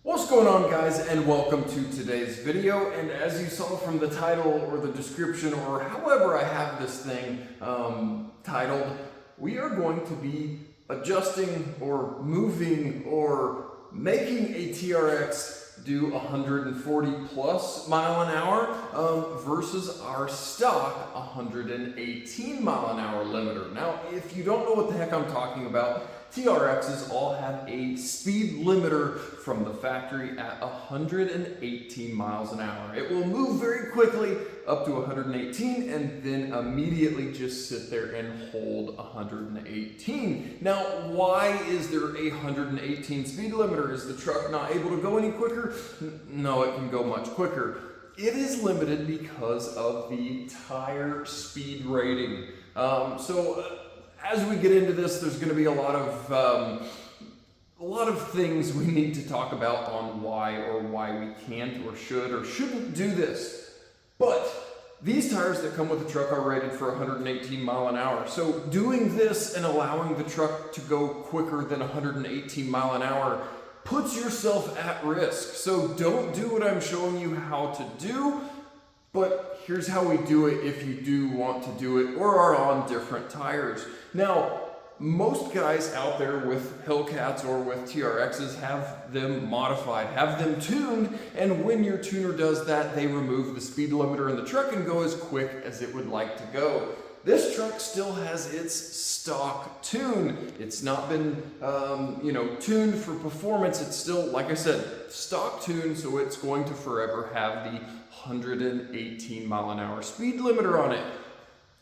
What's going on, guys, and welcome to today's video. And as you saw from the title or the description or however I have this thing titled, we are going to be adjusting or moving or making a TRX do 140 plus mile an hour versus our stock 118 mile an hour limiter. Now, if you don't know what the heck I'm talking about, TRXs all have a speed limiter from the factory at 118 miles an hour. It will move very quickly up to 118 and then immediately just sit there and hold 118. Now, why is there a 118 speed limiter? Is the truck not able to go any quicker? No, it can go much quicker. It is limited because of the tire speed rating. As we get into this, there's going to be a lot of things we need to talk about on why we can't or shouldn't do this. But these tires that come with the truck are rated for 118 mile an hour. So doing this and allowing the truck to go quicker than 118 mile an hour puts yourself at risk. So don't do what I'm showing you how to do. But here's how we do it if you do want to do it or are on different tires. Now, most guys out there with Hellcats or with TRXs have them modified, have them tuned, and when your tuner does that, they remove the speed limiter in the truck and go as quick as it would like to go. This truck still has its stock tune. It's not been, tuned for performance. It's still, like I said, stock tune, so it's going to forever have the 118 mile an hour speed limiter on it.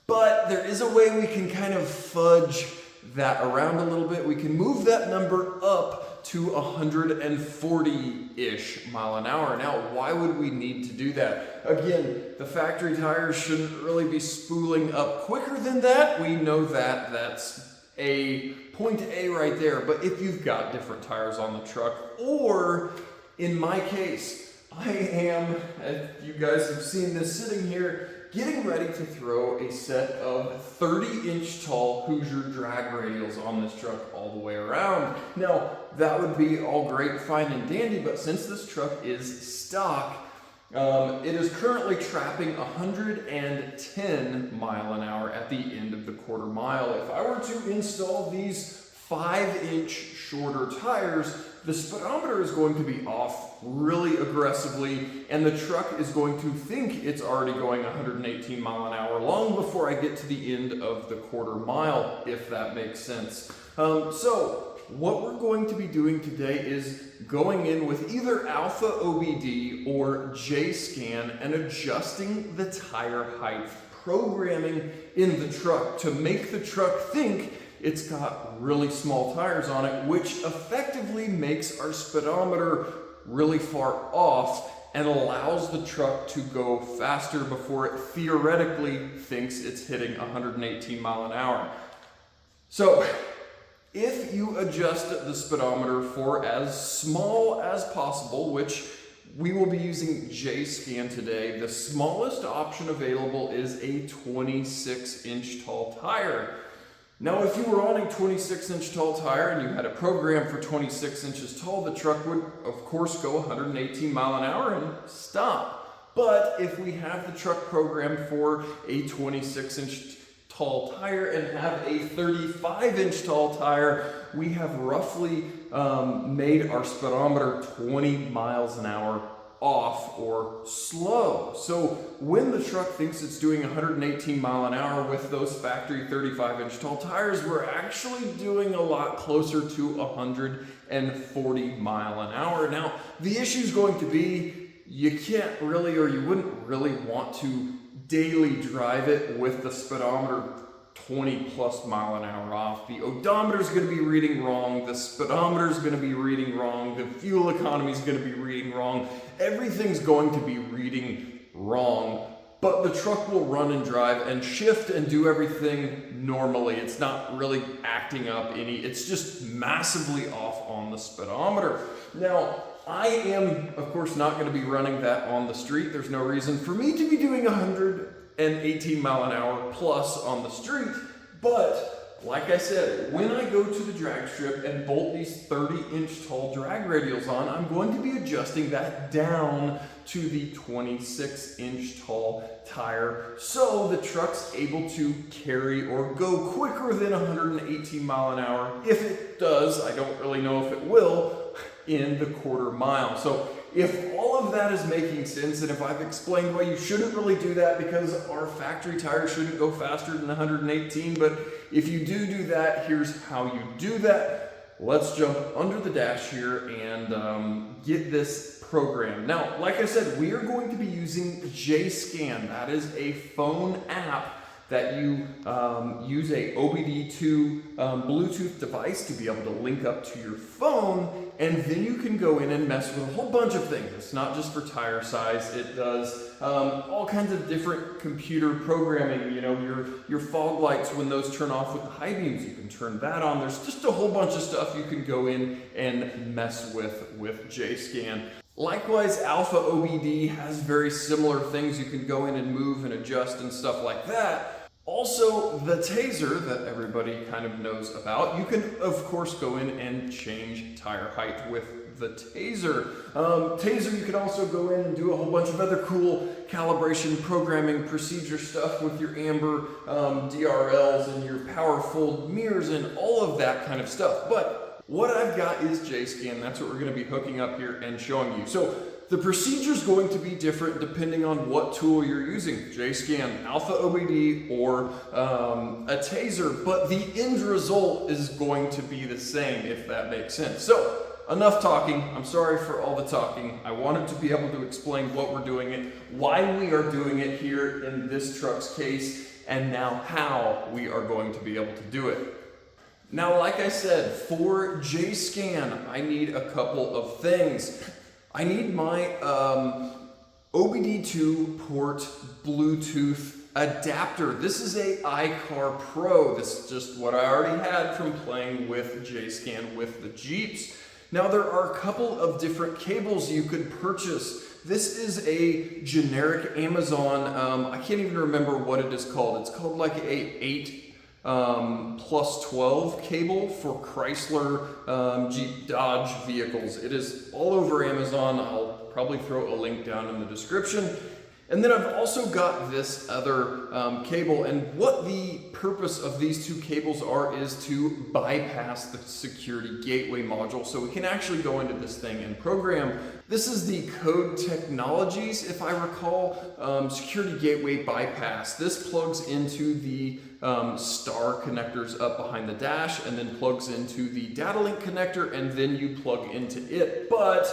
But there is a way we can kind of fudge that around a little bit. We can move that number up to 140-ish mile an hour. Now, why would we need to do that? Again, the factory tires shouldn't really be spooling up quicker than that. We know that. That's a point A right there. But if you've got different tires on the truck, or in my case, I am, as you guys have seen this sitting here, getting ready to throw a set of 30-inch tall Hoosier drag radials on this truck all the way around. Now, that would be all great, fine, and dandy, but since this truck is stock, it is currently trapping 110 mile an hour at the end of the quarter mile. If I were to install these 5-inch shorter tires, the speedometer is going to be off really aggressively, and the truck is going to think it's already going 118 mile an hour long before I get to the end of the quarter mile, if that makes sense. So what we're going to be doing today is going in with either Alpha OBD or J-Scan and adjusting the tire height, programming in the truck to make the truck think it's got really small tires on it, which effectively makes our speedometer really far off and allows the truck to go faster before it theoretically thinks it's hitting 118 mile an hour. So if you adjust the speedometer for as small as possible, which we will be using J-Scan today, the smallest option available is a 26-inch tall tire. Now, if you were on a 26-inch tall tire and you had a program for 26 inches tall, the truck would, of course, go 118 mile an hour and stop. But if we have the truck programmed for a 26-inch tall tire and have a 35-inch tall tire, we have roughly made our speedometer 20 miles an hour off or slow. So when the truck thinks it's doing 118 mile an hour with those factory 35-inch tall tires, we're actually doing a lot closer to 140 mile an hour. Now, the issue is going to be you can't really, or you wouldn't really want to daily drive it with the speedometer 20 plus mile an hour off. The odometer is going to be reading wrong, the speedometer is going to be reading wrong, the fuel economy is going to be reading wrong, everything's going to be reading wrong, but the truck will run and drive and shift and do everything normally. It's not really acting up any, it's just massively off on the speedometer. Now, I am, of course, not going to be running that on the street. There's no reason for me to be doing 118 mile an hour plus on the street, but like I said, when I go to the drag strip and bolt these 30-inch tall drag radials on, I'm going to be adjusting that down to the 26-inch tall tire, so the truck's able to carry or go quicker than 118 mile an hour. If it does, I don't really know if it will, in the quarter mile. So if all of that is making sense, and if I've explained why you shouldn't really do that because our factory tire shouldn't go faster than 118, but if you do that, here's how you do that. Let's jump under the dash here and get this program. Now, like I said, we are going to be using JScan. That is a phone app that you use a OBD2 Bluetooth device to be able to link up to your phone, and then you can go in and mess with a whole bunch of things. It's not just for tire size. It does all kinds of different computer programming. You know, your fog lights, when those turn off with the high beams, you can turn that on. There's just a whole bunch of stuff you can go in and mess with JScan. Likewise, Alpha OBD has very similar things you can go in and move and adjust and stuff like that. Also, the Taser that everybody kind of knows about, you can of course go in and change tire height with the Taser. Taser, you can also go in and do a whole bunch of other cool calibration, programming, procedure stuff with your amber DRLs and your powerful mirrors and all of that kind of stuff. But what I've got is JScan. That's what we're going to be hooking up here and showing you. So the procedure is going to be different depending on what tool you're using, JScan, Alpha OBD, or a Taser, but the end result is going to be the same, if that makes sense. So enough talking. I'm sorry for all the talking. I wanted to be able to explain what we're doing it, why we are doing it here in this truck's case, and now how we are going to be able to do it. Now, like I said, for JScan, I need a couple of things. I need my OBD2 port Bluetooth adapter. This is a iCar Pro. This is just what I already had from playing with JScan with the Jeeps. Now, there are a couple of different cables you could purchase. This is a generic Amazon, I can't even remember what it is called. It's called like a 8 plus 12 cable for Chrysler, Jeep, Dodge vehicles. It is all over Amazon. I'll probably throw a link down in the description. And then I've also got this other cable, and what the purpose of these two cables are is to bypass the security gateway module, so we can actually go into this thing and program. This is the Code Technologies, if I recall, security gateway bypass. This plugs into the star connectors up behind the dash, and then plugs into the data link connector, and then you plug into it. But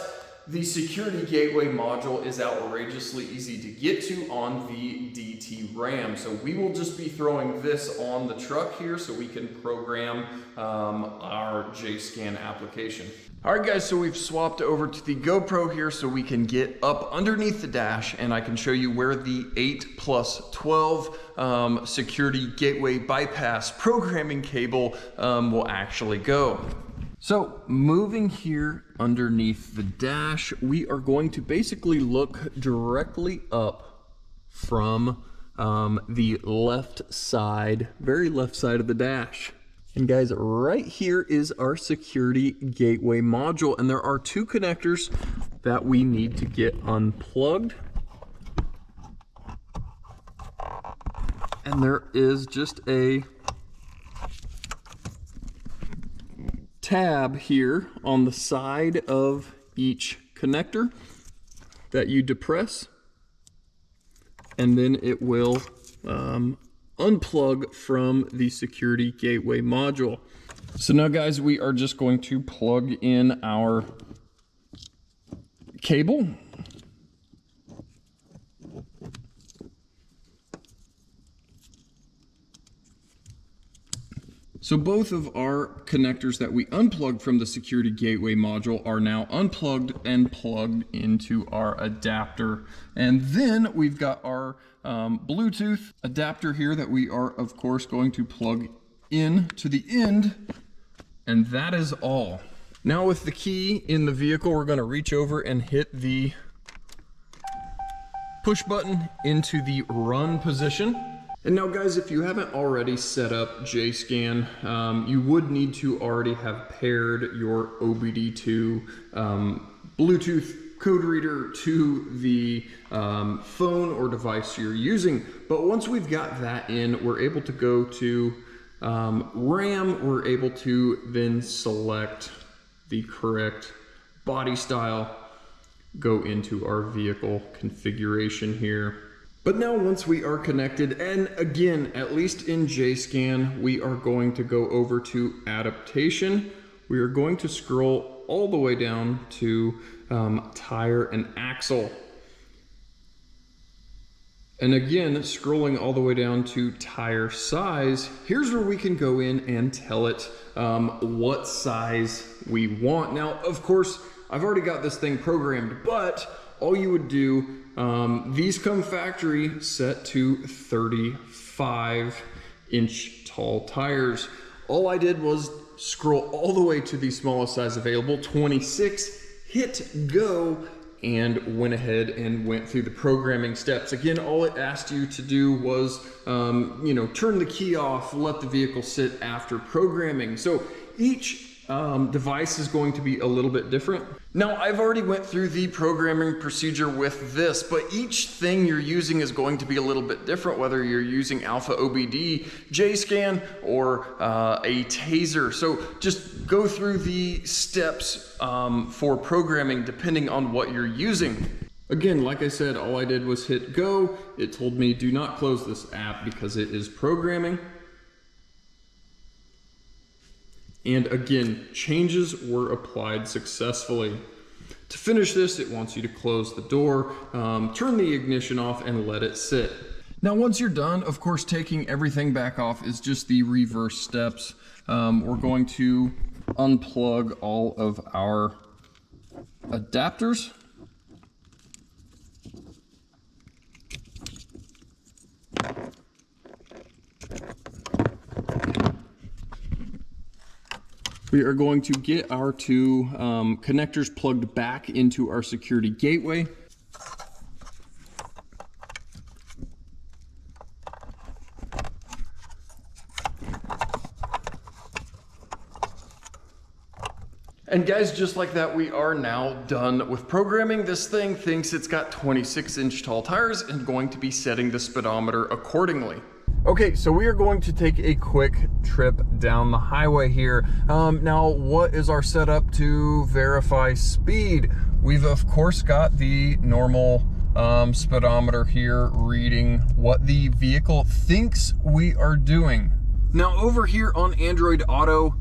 the security gateway module is outrageously easy to get to on the DT Ram. So we will just be throwing this on the truck here so we can program our JScan application. All right, guys, so we've swapped over to the GoPro here so we can get up underneath the dash, and I can show you where the 8+12 security gateway bypass programming cable will actually go. So moving here underneath the dash, we are going to basically look directly up from the left side, very left side of the dash. And guys, right here is our security gateway module, and there are two connectors that we need to get unplugged. And there is just a tab here on the side of each connector that you depress, and then it will unplug from the security gateway module. So now, guys, we are just going to plug in our cable. So both of our connectors that we unplugged from the security gateway module are now unplugged and plugged into our adapter. And then we've got our Bluetooth adapter here that we are, of course, going to plug in to the end. And that is all. Now with the key in the vehicle, we're going to reach over and hit the push button into the run position. And now guys, if you haven't already set up JScan, you would need to already have paired your OBD2 Bluetooth code reader to the phone or device you're using. But once we've got that in, we're able to go to RAM. We're able to then select the correct body style, go into our vehicle configuration here. But now once we are connected, and again, at least in JScan, we are going to go over to adaptation. We are going to scroll all the way down to tire and axle. And again, scrolling all the way down to tire size, here's where we can go in and tell it what size we want. Now, of course, I've already got this thing programmed, but all you would do, these come factory set to 35-inch tall tires. All I did was scroll all the way to the smallest size available, 26, hit go, and went ahead and went through the programming steps. Again, all it asked you to do was, turn the key off, let the vehicle sit after programming. So each device is going to be a little bit different. Now, I've already went through the programming procedure with this, but each thing you're using is going to be a little bit different, whether you're using Alpha OBD, JScan, or a Taser. So just go through the steps for programming depending on what you're using. Again, like I said, all I did was hit go. It told me do not close this app because it is programming. And again, changes were applied successfully. To finish this, it wants you to close the door, turn the ignition off, and let it sit. Now, once you're done, of course, taking everything back off is just the reverse steps. We're going to unplug all of our adapters. We are going to get our two connectors plugged back into our security gateway. And guys, just like that, we are now done with programming. This thing thinks it's got 26-inch tall tires and going to be setting the speedometer accordingly. Okay, so we are going to take a quick trip down the highway here. Now, what is our setup to verify speed? We've of course got the normal speedometer here reading what the vehicle thinks we are doing. Now over here on Android Auto,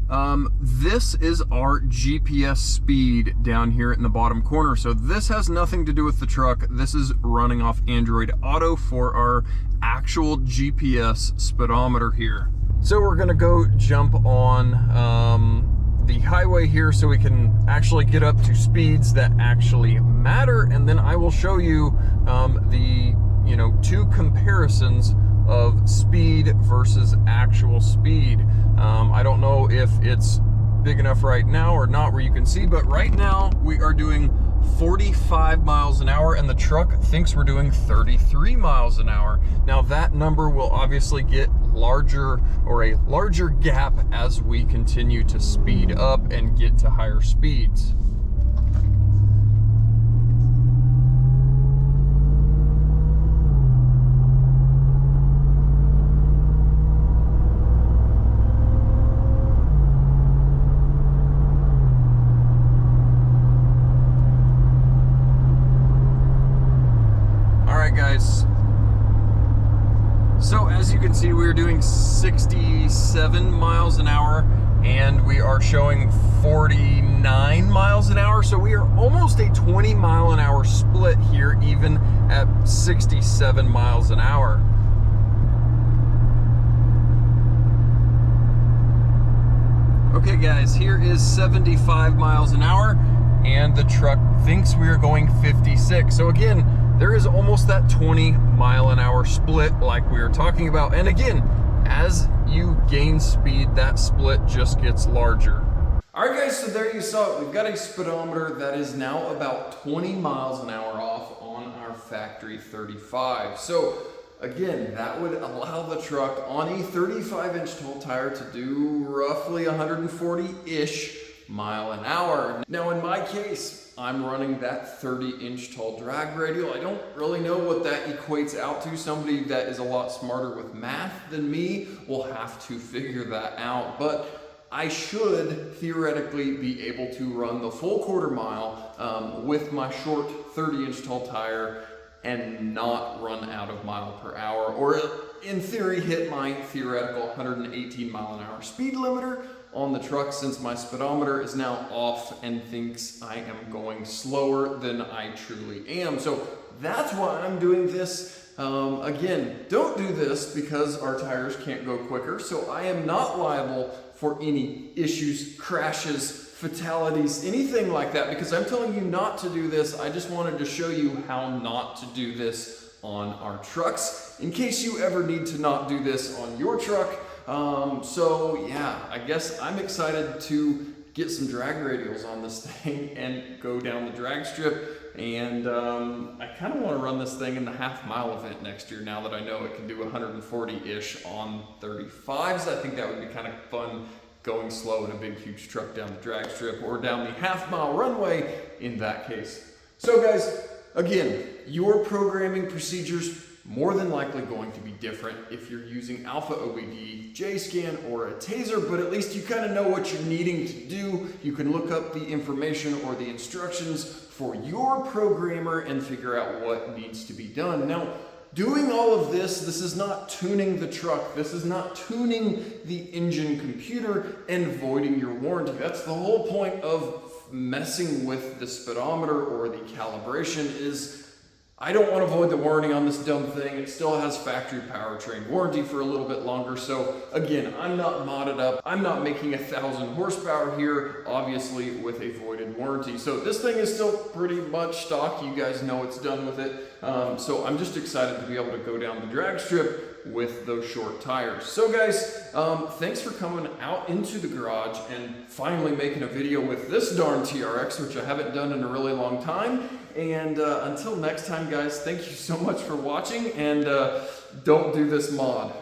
this is our GPS speed down here in the bottom corner. So this has nothing to do with the truck. This is running off Android Auto for our actual GPS speedometer here. So we're gonna go jump on the highway here so we can actually get up to speeds that actually matter. And then I will show you the two comparisons of speed versus actual speed. I don't know if it's big enough right now or not where you can see, but right now we are doing 45 miles an hour and the truck thinks we're doing 33 miles an hour. Now that number will obviously get larger, or a larger gap, as we continue to speed up and get to higher speeds. Guys, so as you can see, we're doing 67 miles an hour and we are showing 49 miles an hour. So we are almost a 20 mile an hour split here, even at 67 miles an hour. Okay guys, here is 75 miles an hour and the truck thinks we are going 56. So again, there is almost that 20 mile an hour split like we were talking about. And again, as you gain speed, that split just gets larger. All right guys, so there you saw it. We've got a speedometer that is now about 20 miles an hour off on our factory 35. So again, that would allow the truck on a 35-inch tall tire to do roughly 140-ish mile an hour. Now in my case, I'm running that 30-inch tall drag radial. I don't really know what that equates out to. Somebody that is a lot smarter with math than me will have to figure that out. But I should theoretically be able to run the full quarter mile with my short 30-inch tall tire and not run out of mile per hour, or in theory hit my theoretical 118 mile an hour speed limiter on the truck, since my speedometer is now off and thinks I am going slower than I truly am. So that's why I'm doing this. Again, don't do this because our tires can't go quicker, so I am not liable for any issues, crashes, fatalities, anything like that, because I'm telling you not to do this. I just wanted to show you how not to do this on our trucks, in case you ever need to not do this on your truck. So yeah, I guess I'm excited to get some drag radials on this thing and go down the drag strip. And I kind of want to run this thing in the half-mile event next year, now that I know it can do 140-ish on 35s. I think that would be kind of fun, going slow in a big huge truck down the drag strip, or down the half-mile runway in that case. So guys, again, your programming procedures more than likely going to be different if you're using Alpha OBD, JScan, or a Taser, but at least you kind of know what you're needing to do. You can look up the information or the instructions for your programmer and figure out what needs to be done. Now, doing all of this is not tuning the truck. This is not tuning the engine computer and voiding your warranty. That's the whole point of messing with the speedometer or the calibration. Is I don't want to void the warranty on this dumb thing. It still has factory powertrain warranty for a little bit longer. So again, I'm not modded up. I'm not making 1,000 horsepower here, obviously, with a voided warranty. So this thing is still pretty much stock. You guys know it's done with it. So I'm just excited to be able to go down the drag strip with those short tires. So guys, thanks for coming out into the garage and finally making a video with this darn TRX, which I haven't done in a really long time. And until next time, guys, thank you so much for watching, and don't do this mod.